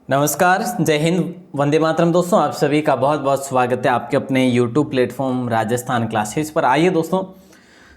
नमस्कार, जय हिंद, वंदे मातरम। दोस्तों आप सभी का बहुत बहुत स्वागत है आपके अपने यूट्यूब प्लेटफॉर्म राजस्थान क्लासेस पर। आइए दोस्तों,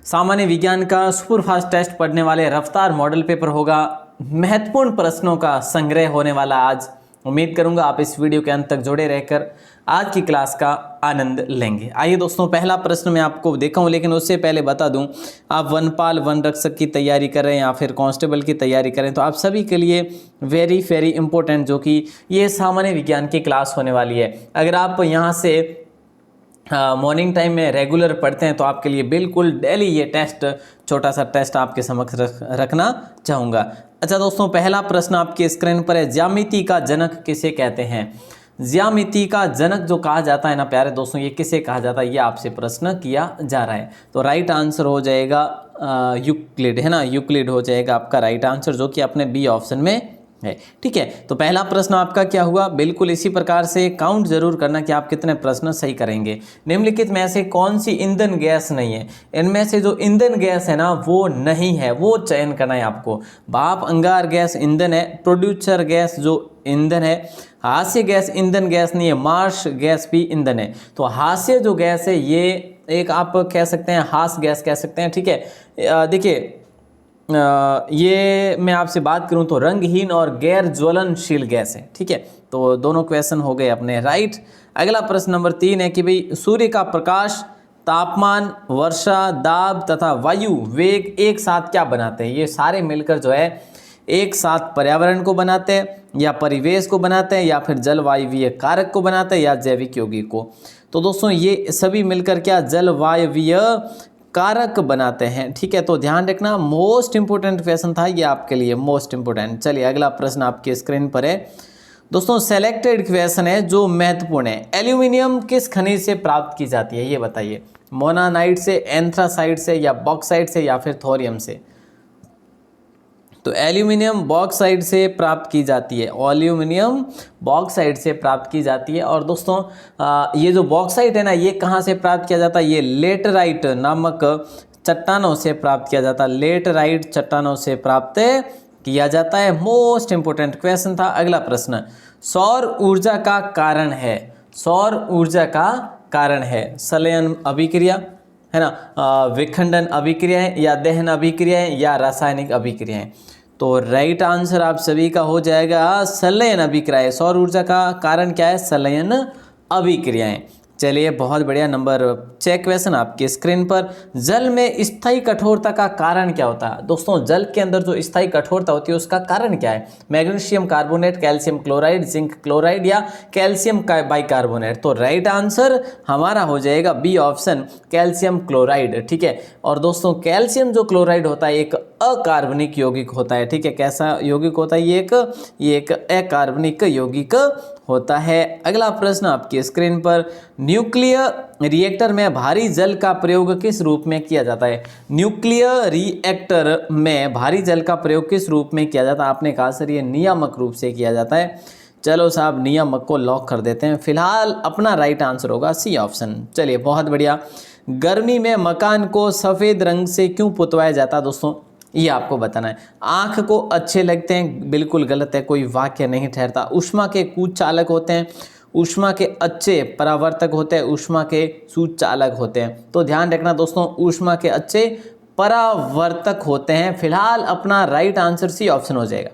सामान्य विज्ञान का सुपर फास्ट टेस्ट पढ़ने वाले रफ्तार मॉडल पेपर होगा। महत्वपूर्ण प्रश्नों का संग्रह होने वाला आज। उम्मीद करूंगा आप इस वीडियो के अंत तक जुड़े रहकर आज की क्लास का आनंद लेंगे। आइए दोस्तों, पहला प्रश्न मैं आपको देखा हूं, लेकिन उससे पहले बता दूं, आप वनपाल वन रक्षक की तैयारी करें या फिर कांस्टेबल की तैयारी करें तो आप सभी के लिए वेरी वेरी इंपॉर्टेंट जो कि ये सामान्य विज्ञान की क्लास होने वाली है। अगर आप यहाँ से मॉर्निंग टाइम में रेगुलर पढ़ते हैं तो आपके लिए बिल्कुल डेली ये टेस्ट, छोटा सा टेस्ट आपके समक्ष रखना चाहूँगा। अच्छा दोस्तों, पहला प्रश्न आपके स्क्रीन पर है, ज्यामिति का जनक किसे कहते हैं? ज्यामिति का जनक जो कहा जाता है ना प्यारे दोस्तों, ये किसे कहा जाता है, ये आपसे प्रश्न किया जा रहा है। तो राइट आंसर हो जाएगा यूक्लिड, है ना, यूक्लिड हो जाएगा आपका राइट आंसर, जो कि अपने बी ऑप्शन में है। ठीक है, तो पहला प्रश्न आपका क्या हुआ? बिल्कुल इसी प्रकार से काउंट जरूर करना कि आप कितने प्रश्न सही करेंगे। निम्नलिखित में से कौन सी ईंधन गैस नहीं है? इनमें से जो ईंधन गैस है ना वो नहीं है, वो चयन करना है आपको। भाप अंगार गैस ईंधन है, प्रोड्यूसर गैस जो ईंधन है, हास्य गैस ईंधन गैस नहीं है, मार्श गैस भी ईंधन है। तो हास्य जो गैस है ये एक आप कह सकते हैं हास गैस कह सकते हैं। ठीक है, देखिए ये मैं आपसे बात करूं तो रंगहीन और गैर ज्वलनशील गैस है। ठीक है, तो दोनों क्वेश्चन हो गए अपने राइट। अगला प्रश्न नंबर 3 है कि भाई सूर्य का प्रकाश, तापमान, वर्षा, दाब तथा वायु वेग एक साथ क्या बनाते हैं? ये सारे मिलकर जो है एक साथ पर्यावरण को बनाते हैं या परिवेश को बनाते हैं या फिर जलवायवीय कारक को बनाते हैं या जैविक यौगिक को। तो दोस्तों ये सभी मिलकर क्या जलवायवीय कारक बनाते हैं। ठीक है, तो ध्यान रखना, मोस्ट इंपोर्टेंट क्वेश्चन था ये आपके लिए, मोस्ट इंपोर्टेंट। चलिए अगला प्रश्न आपके स्क्रीन पर है दोस्तों, सेलेक्टेड क्वेश्चन है जो महत्वपूर्ण है। एल्यूमिनियम किस खनिज से प्राप्त की जाती है ये बताइए? मोनानाइट से, एंथ्रासाइट से या बॉक्साइट से या फिर थोरियम से? तो एल्यूमिनियम बॉक्साइट से प्राप्त की जाती है, एल्यूमिनियम बॉक्साइट से प्राप्त की जाती है। और दोस्तों ये जो बॉक्साइट है ना ये कहाँ से प्राप्त किया जाता है? ये लेटराइट नामक चट्टानों से प्राप्त किया जाता है, लेटराइट चट्टानों से प्राप्त किया जाता है। मोस्ट इंपोर्टेंट क्वेश्चन था। अगला प्रश्न, सौर ऊर्जा का कारण है, सौर ऊर्जा का कारण है संलयन अभिक्रिया, है ना, विखंडन अभिक्रिया है या दहन अभिक्रिया है या रासायनिक अभिक्रिया है? तो राइट आंसर आप सभी का हो जाएगा संलयन अभिक्रिया। सौर ऊर्जा का कारण क्या है? संलयन अभिक्रियाएं। चलिए बहुत बढ़िया। नंबर 6 क्वेश्चन आपके स्क्रीन पर, जल में स्थायी कठोरता का कारण क्या होता है? दोस्तों जल के अंदर जो स्थायी कठोरता होती है उसका कारण क्या है? Magnesium carbonate, calcium chloride, zinc chloride या कैल्शियम बाइकार्बोनेट? तो राइट आंसर हमारा हो जाएगा बी ऑप्शन, कैल्शियम क्लोराइड। ठीक है, और दोस्तों कैल्शियम जो क्लोराइड होता है एक अकार्बनिक यौगिक होता है। ठीक है, कैसा यौगिक होता है? ये एक अकार्बनिक यौगिक होता है। अगला प्रश्न आपकी स्क्रीन पर, न्यूक्लियर रिएक्टर में भारी जल का प्रयोग किस रूप में किया जाता है? न्यूक्लियर रिएक्टर में भारी जल का प्रयोग किस रूप में किया जाता है? आपने कहा सर ये नियामक रूप से किया जाता है। चलो साहब नियामक को लॉक कर देते हैं। फिलहाल अपना राइट आंसर होगा सी ऑप्शन। चलिए बहुत बढ़िया। गर्मी में मकान को सफ़ेद रंग से क्यों पुतवाया जाता है? दोस्तों ये आपको बताना है। आँख को अच्छे लगते हैं, बिल्कुल गलत है, कोई वाक्य नहीं ठहरता। ऊष्मा के कुचालक होते हैं, ऊष्मा के अच्छे परावर्तक होते हैं, ऊष्मा के सुचालक होते हैं। तो ध्यान रखना दोस्तों, ऊष्मा के अच्छे परावर्तक होते हैं। फिलहाल अपना राइट आंसर सी ऑप्शन हो जाएगा।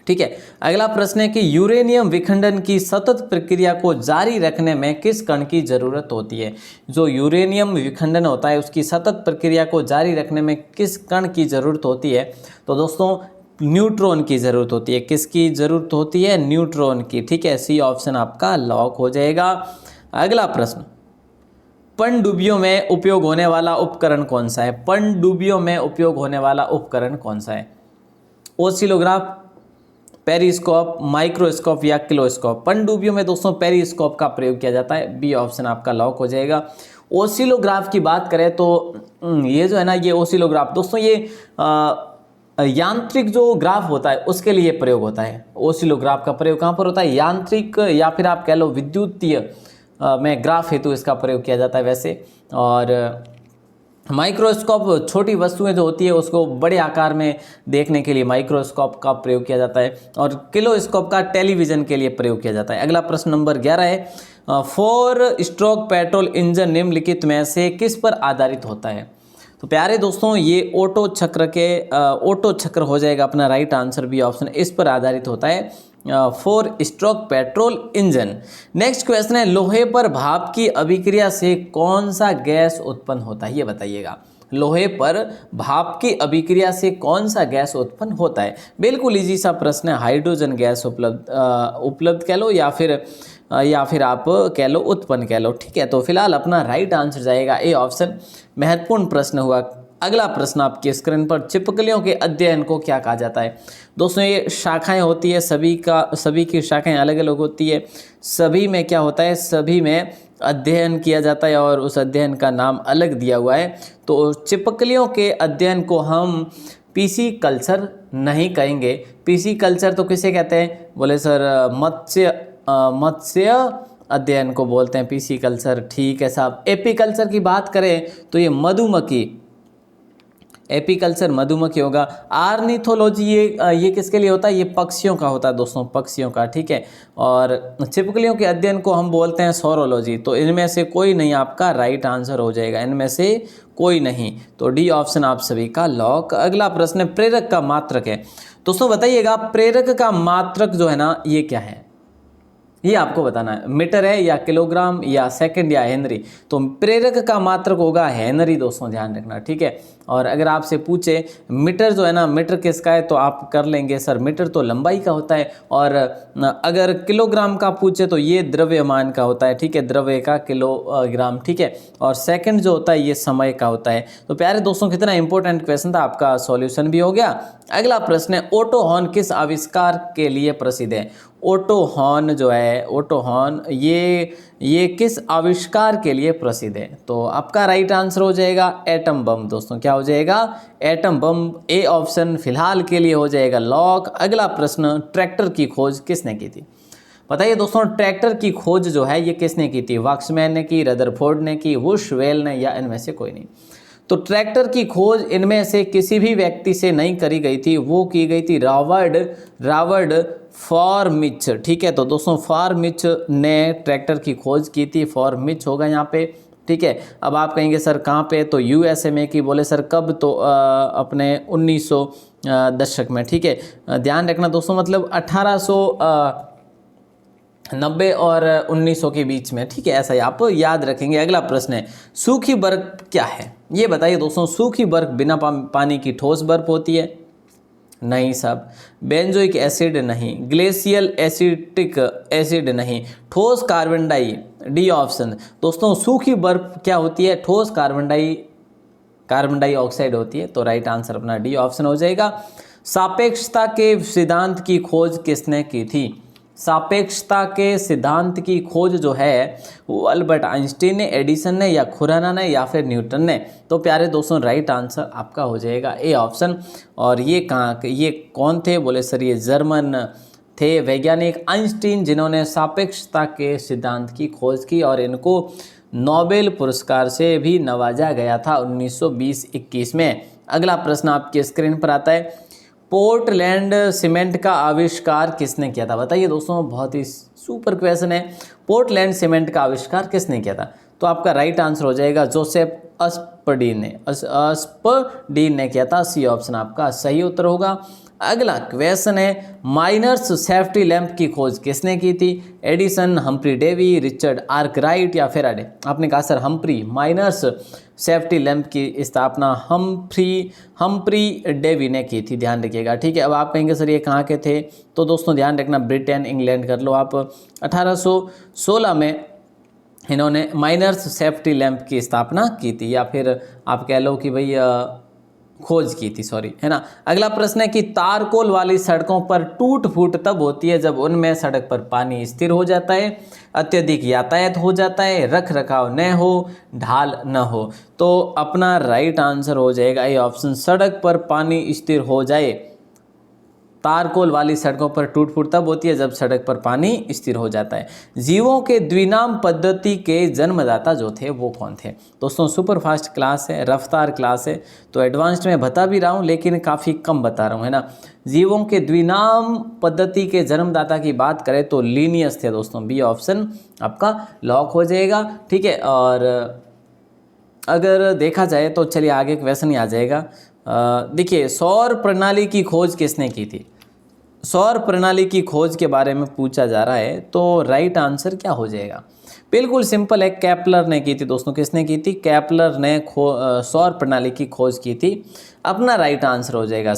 ठीक है, अगला प्रश्न है कि यूरेनियम विखंडन की सतत प्रक्रिया को जारी रखने में किस कण की जरूरत होती है? जो यूरेनियम विखंडन होता है उसकी सतत प्रक्रिया को जारी रखने में किस कण की जरूरत होती है? तो दोस्तों न्यूट्रॉन की जरूरत होती है। किसकी जरूरत होती है? न्यूट्रॉन की। ठीक है, सी ऑप्शन आपका लॉक हो जाएगा। अगला प्रश्न, पनडुब्बियों में उपयोग होने वाला उपकरण कौन सा है? पनडुब्बियों में उपयोग होने वाला उपकरण कौन सा है? ओसिलोग्राफ, पेरिस्कोप, माइक्रोस्कोप या किलोस्कोप? पनडुब्बियों में दोस्तों पेरिस्कोप का प्रयोग किया जाता है। बी ऑप्शन आपका लॉक हो जाएगा। ओसिलोग्राफ की बात करें तो ये जो है ना ये ओसिलोग्राफ दोस्तों ये यांत्रिक जो ग्राफ होता है उसके लिए प्रयोग होता है। ओसिलोग्राफ का प्रयोग कहाँ पर होता है? यांत्रिक या फिर आप कह लो विद्युतीय में ग्राफ हेतु इसका प्रयोग किया जाता है वैसे। और माइक्रोस्कोप छोटी वस्तुएं जो होती है उसको बड़े आकार में देखने के लिए माइक्रोस्कोप का प्रयोग किया जाता है, और किलोस्कोप का टेलीविजन के लिए प्रयोग किया जाता है। अगला प्रश्न नंबर 11 है 4 स्ट्रोक पेट्रोल इंजन निम्नलिखित में से किस पर आधारित होता है। तो प्यारे दोस्तों ये ऑटो चक्र हो जाएगा अपना राइट आंसर, बी ऑप्शन इस पर आधारित होता है 4 stroke petrol engine. Next question है लोहे पर भाप की अभिक्रिया से कौन सा गैस उत्पन्न होता है, ये बताइएगा। लोहे पर भाप की अभिक्रिया से कौन सा गैस उत्पन्न होता है। बिल्कुल इजी सा प्रश्न है, हाइड्रोजन गैस उपलब्ध कह लो या फिर आप कह लो उत्पन्न कह लो, ठीक है। तो फिलहाल अपना राइट आंसर जाएगा ए ऑप्शन। महत्वपूर्ण प्रश्न हुआ। अगला प्रश्न आपकी स्क्रीन पर, छिपकलियों के अध्ययन को क्या कहा जाता है। दोस्तों ये शाखाएं होती है, सभी की शाखाएं अलग अलग होती है, सभी में क्या होता है, सभी में अध्ययन किया जाता है और उस अध्ययन का नाम अलग दिया हुआ है। तो छिपकलियों के अध्ययन को हम पीसी कल्चर नहीं कहेंगे। पीसी कल्चर तो किसे कहते हैं, बोले सर मत्स्य अध्ययन को बोलते हैं पीसी कल्चर, ठीक है साहब। एपीकल्चर की बात करें तो ये मधुमक्खी, एपीकल्चर मधुमक्खी होगा। आर्निथोलॉजी ये किसके लिए होता है, ये पक्षियों का होता है दोस्तों, पक्षियों का, ठीक है। और छिपकलियों के अध्ययन को हम बोलते हैं सोरोलॉजी। तो इनमें से कोई नहीं आपका राइट आंसर हो जाएगा, इनमें से कोई नहीं। तो डी ऑप्शन आप सभी का लॉक। अगला प्रश्न प्रेरक का मात्रक है। दोस्तों बताइएगा प्रेरक का मात्रक जो है ना ये क्या है, ये आपको बताना है। मीटर है या किलोग्राम या सेकंड या हेनरी। तो प्रेरक का मात्रक होगा हेनरी दोस्तों, ध्यान रखना, ठीक है। और अगर आपसे पूछे मीटर जो है ना, मीटर किसका है, तो आप कर लेंगे सर मीटर तो लंबाई का होता है। और अगर किलोग्राम का पूछे तो ये द्रव्यमान का होता है, ठीक है, द्रव्य का किलोग्राम, ठीक है। और सेकंड जो होता है ये समय का होता है। तो प्यारे दोस्तों कितना इंपॉर्टेंट क्वेश्चन था, आपका सॉल्यूशन भी हो गया। अगला प्रश्न है ऑटो हॉर्न किस आविष्कार के लिए प्रसिद्ध है। ऑटो हॉर्न जो है, ऑटो हॉर्न ये किस आविष्कार के लिए प्रसिद्ध है। तो आपका राइट आंसर हो जाएगा एटम बम दोस्तों, क्या हो जाएगा, एटम बम। ए ऑप्शन फिलहाल के लिए हो जाएगा लॉक। अगला प्रश्न ट्रैक्टर की खोज किसने की थी। बताइए दोस्तों ट्रैक्टर की खोज जो है ये किसने की थी। वाक्समैन ने की, रदरफोर्ड ने की, वुशवेल ने, या इनमें से कोई नहीं। तो ट्रैक्टर की खोज इनमें से किसी भी व्यक्ति से नहीं करी गई थी, वो की गई थी रॉबर्ट फॉर्मिच, ठीक है। तो दोस्तों फॉर्मिच ने ट्रैक्टर की खोज की थी, फॉर्मिच होगा यहाँ पे, ठीक है। अब आप कहेंगे सर कहाँ पे, तो यूएसए में की। बोले सर कब, तो अपने 1900 दशक में, ठीक है। ध्यान रखना दोस्तों, मतलब 1890 और 1900 के बीच में, ठीक है, ऐसा ही आप याद रखेंगे। अगला प्रश्न है सूखी बर्फ क्या है, ये बताइए दोस्तों। सूखी बर्फ बिना पानी की ठोस बर्फ होती है, नहीं साहब। बेंजोइक एसिड नहीं, ग्लेशियल एसिटिक एसिड नहीं, ठोस कार्बन डाई, डी ऑप्शन। दोस्तों सूखी बर्फ क्या होती है, ठोस कार्बन डाइऑक्साइड होती है। तो राइट आंसर अपना डी ऑप्शन हो जाएगा। सापेक्षता के सिद्धांत की खोज किसने की थी। सापेक्षता के सिद्धांत की खोज जो है वो अल्बर्ट आइंस्टीन ने, एडिसन ने, या खुराना ने, या फिर न्यूटन ने। तो प्यारे दोस्तों राइट आंसर आपका हो जाएगा ए ऑप्शन। और ये कौन थे, बोले सर ये जर्मन थे वैज्ञानिक आइंस्टीन, जिन्होंने सापेक्षता के सिद्धांत की खोज की और इनको नोबेल पुरस्कार से भी नवाजा गया था 1920-21 में। अगला प्रश्न आपकी स्क्रीन पर आता है पोर्टलैंड सीमेंट का आविष्कार किसने किया था। बताइए दोस्तों बहुत ही सुपर क्वेश्चन है, पोर्टलैंड सीमेंट का आविष्कार किसने किया था। तो आपका राइट आंसर हो जाएगा जोसेफ अस्पडीन ने किया था, सी ऑप्शन आपका सही उत्तर होगा। अगला क्वेश्चन है माइनर्स सेफ्टी लैंप की खोज किसने की थी। Edison, Humphry Davy, Richard Arkwright, या फेराडे। आपने कहा sir Humphry, miners safety lamp की स्थापना हम्फ्री डेवी ने की थी, ध्यान रखिएगा, ठीक है। अब आप कहेंगे सर ये कहाँ के थे, तो दोस्तों ध्यान रखना ब्रिटेन इंग्लैंड कर लो आप। 1816 में इन्होंने माइनर्स सेफ्टी लैंप की स्थापना की थी, या फिर आप कह लो कि भाई खोज की थी, सॉरी, है ना। अगला प्रश्न है कि तारकोल वाली सड़कों पर टूट फूट तब होती है जब उनमें सड़क पर पानी स्थिर हो जाता है, अत्यधिक यातायात हो जाता है, रख रखाव न हो, ढाल न हो। तो अपना राइट आंसर हो जाएगा ये ऑप्शन, सड़क पर पानी स्थिर हो जाए, तारकोल वाली सड़कों पर टूट फूट तब होती है जब सड़क पर पानी स्थिर हो जाता है। जीवों के द्विनाम पद्धति के जन्मदाता जो थे वो कौन थे? दोस्तों सुपर फास्ट क्लास है, रफ्तार क्लास है, तो एडवांस्ड में बता भी रहा हूँ लेकिन काफ़ी कम बता रहा हूँ, है ना। जीवों के द्विनाम पद्धति के जन्मदाता की बात करें तो लीनियस थे दोस्तों। बी ऑप्शन आपका लॉक हो जाएगा, ठीक है। और अगर देखा जाए तो चलिए आगे क्वेश्चन ही आ जाएगा। देखिए, सौर प्रणाली की खोज किसने की थी? सौर प्रणाली की खोज के बारे में पूछा जा रहा है, तो राइट आंसर क्या हो जाएगा? बिल्कुल सिंपल है, केपलर ने की थी दोस्तों। किसने की थी? केपलर ने सौर प्रणाली की खोज की थी। अपना राइट आंसर हो जाएगा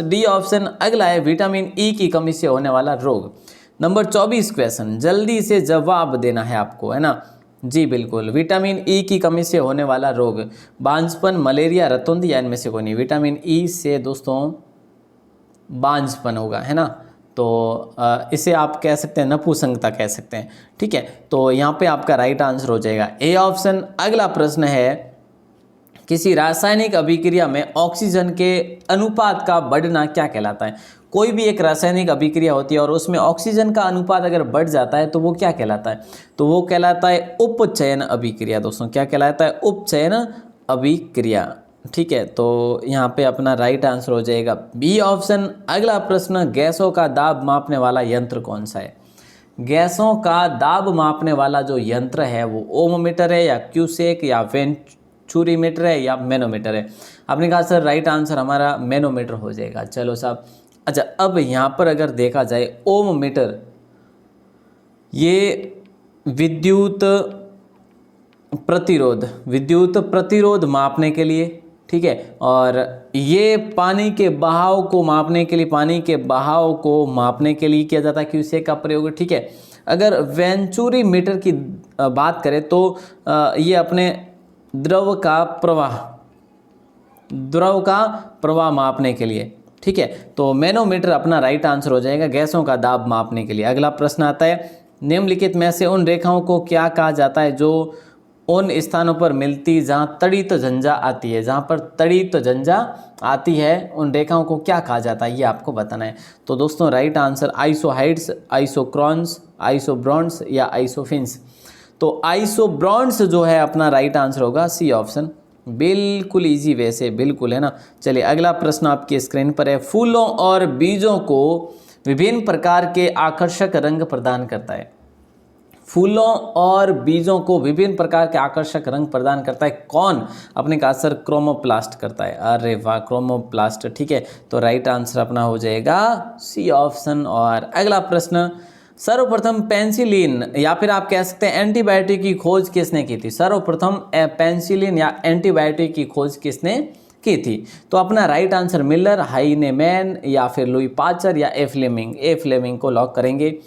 डी ऑप्शन। अगला है विटामिन ई की कमी से होने वाला रोग। नंबर 24 क्वेश्चन, जल्दी से जवाब देना है आपको, है ना। जी बिल्कुल, विटामिन ई की कमी से होने वाला रोग, बांझपन, मलेरिया, रतुंध या इनमें से कोई नहीं। विटामिन ई से दोस्तों बांझपन होगा, है ना। तो इसे आप कह सकते हैं नपुंसकता कह सकते हैं, ठीक है। तो यहाँ पे आपका राइट आंसर हो जाएगा ए ऑप्शन। अगला प्रश्न है, किसी रासायनिक अभिक्रिया में ऑक्सीजन के अनुपात का बढ़ना क्या कहलाता है? कोई भी एक रासायनिक अभिक्रिया होती है और उसमें ऑक्सीजन का अनुपात अगर बढ़ जाता है तो वो क्या कहलाता है? तो वो कहलाता है उपचयन अभिक्रिया दोस्तों। क्या कहलाता है? उपचयन अभिक्रिया, ठीक है। तो यहाँ पे अपना राइट आंसर हो जाएगा बी ऑप्शन। अगला प्रश्न, गैसों का दाब मापने वाला यंत्र कौन सा है? गैसों का दाब मापने वाला जो यंत्र है वो ओमोमीटर है या क्यूसेक या वेंचुरीमीटर है या मैनोमीटर है? आपने कहा सर राइट आंसर हमारा मैनोमीटर हो जाएगा। चलो साहब, अच्छा अब यहाँ पर अगर देखा जाए ओममीटर, ये विद्युत प्रतिरोध मापने के लिए, ठीक है। और ये पानी के बहाव को मापने के लिए, किया जाता है क्यूसेक का प्रयोग, ठीक है। अगर वेंचुरी मीटर की बात करें तो ये अपने द्रव का प्रवाह मापने के लिए, ठीक है। तो मैनोमीटर अपना राइट आंसर हो जाएगा गैसों का दाब मापने के लिए। अगला प्रश्न आता है, निम्नलिखित में से उन रेखाओं को क्या कहा जाता है जो उन स्थानों पर मिलती जहां तड़ित झंझा आती है? जहां पर तड़ित झंझा आती है उन रेखाओं को क्या कहा जाता है, ये आपको बताना है। तो दोस्तों राइट आंसर आइसोहाइड्स, आइसोक्रॉन्स, आइसोब्रॉन्ड्स या आइसोफिन्स। तो आइसोब्रॉन्ड्स जो है अपना राइट आंसर होगा सी ऑप्शन। बिल्कुल इजी वैसे, बिल्कुल, है ना। चलिए अगला प्रश्न आपकी स्क्रीन पर है, फूलों और बीजों को विभिन्न प्रकार के आकर्षक रंग प्रदान करता है? फूलों और बीजों को विभिन्न प्रकार के आकर्षक रंग प्रदान करता है कौन? अपने का आंसर क्रोमोप्लास्ट करता है। अरे वाह, क्रोमोप्लास्ट, ठीक है। तो राइट आंसर अपना हो जाएगा सी ऑप्शन। और अगला प्रश्न, सर्वप्रथम पेंसिलिन या फिर आप कह सकते हैं एंटीबायोटिक की खोज किसने की थी? सर्वप्रथम पेंसिलिन या एंटीबायोटिक की खोज किसने की थी? तो अपना राइट आंसर मिलर, हाइनेमैन या फिर लुई पास्चर या ए फ्लेमिंग को लॉक करेंगे।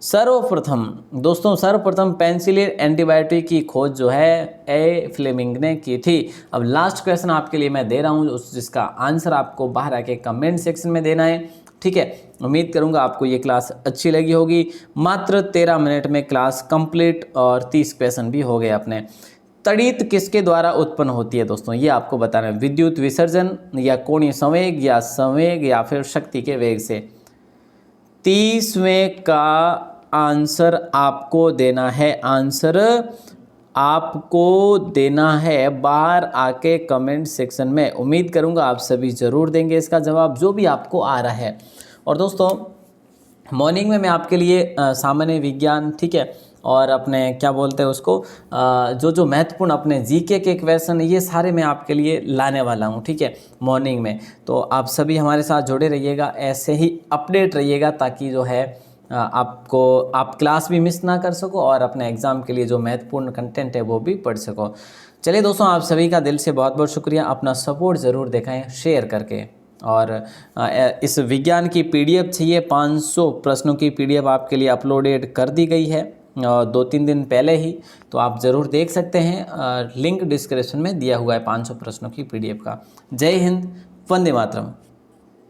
सर्वप्रथम पेंसिलिन एंटीबायोटिक की खोज जो है ए फ्लेमिंग ने की थी। अब लास्ट क्वेश्चन आपके लिए मैं दे रहा हूँ जिसका आंसर आपको बाहर आके कमेंट सेक्शन में देना है, ठीक है। उम्मीद करूंगा आपको ये क्लास अच्छी लगी होगी। मात्र 13 मिनट में क्लास कंप्लीट और 30 क्वेश्चन भी हो गए अपने। तड़ित किसके द्वारा उत्पन्न होती है दोस्तों, ये आपको बताना है। विद्युत विसर्जन या कोणीय संवेग या फिर शक्ति के वेग से। 30वें का आंसर आपको देना है, बाहर आके कमेंट सेक्शन में। उम्मीद करूंगा आप सभी जरूर देंगे इसका जवाब जो भी आपको आ रहा है। और दोस्तों मॉर्निंग में मैं आपके लिए सामान्य विज्ञान, ठीक है, और अपने क्या बोलते हैं उसको, जो महत्वपूर्ण अपने जीके के क्वेश्चन, ये सारे मैं आपके लिए लाने वाला हूँ, ठीक है, मॉर्निंग में। तो आप सभी हमारे साथ जुड़े रहिएगा, ऐसे ही अपडेट रहिएगा ताकि जो है आप क्लास भी मिस ना कर सको और अपने एग्ज़ाम के लिए जो महत्वपूर्ण कंटेंट है वो भी पढ़ सको। चलिए दोस्तों, आप सभी का दिल से बहुत बहुत शुक्रिया। अपना सपोर्ट ज़रूर दिखाएं शेयर करके। और इस विज्ञान की PDF चाहिए, 500 प्रश्नों की PDF आपके लिए अपलोडेड कर दी गई है 2-3 दिन पहले ही, तो आप ज़रूर देख सकते हैं। लिंक डिस्क्रिप्शन में दिया हुआ है 500 प्रश्नों की PDF का। जय हिंद, वंदे मातरम।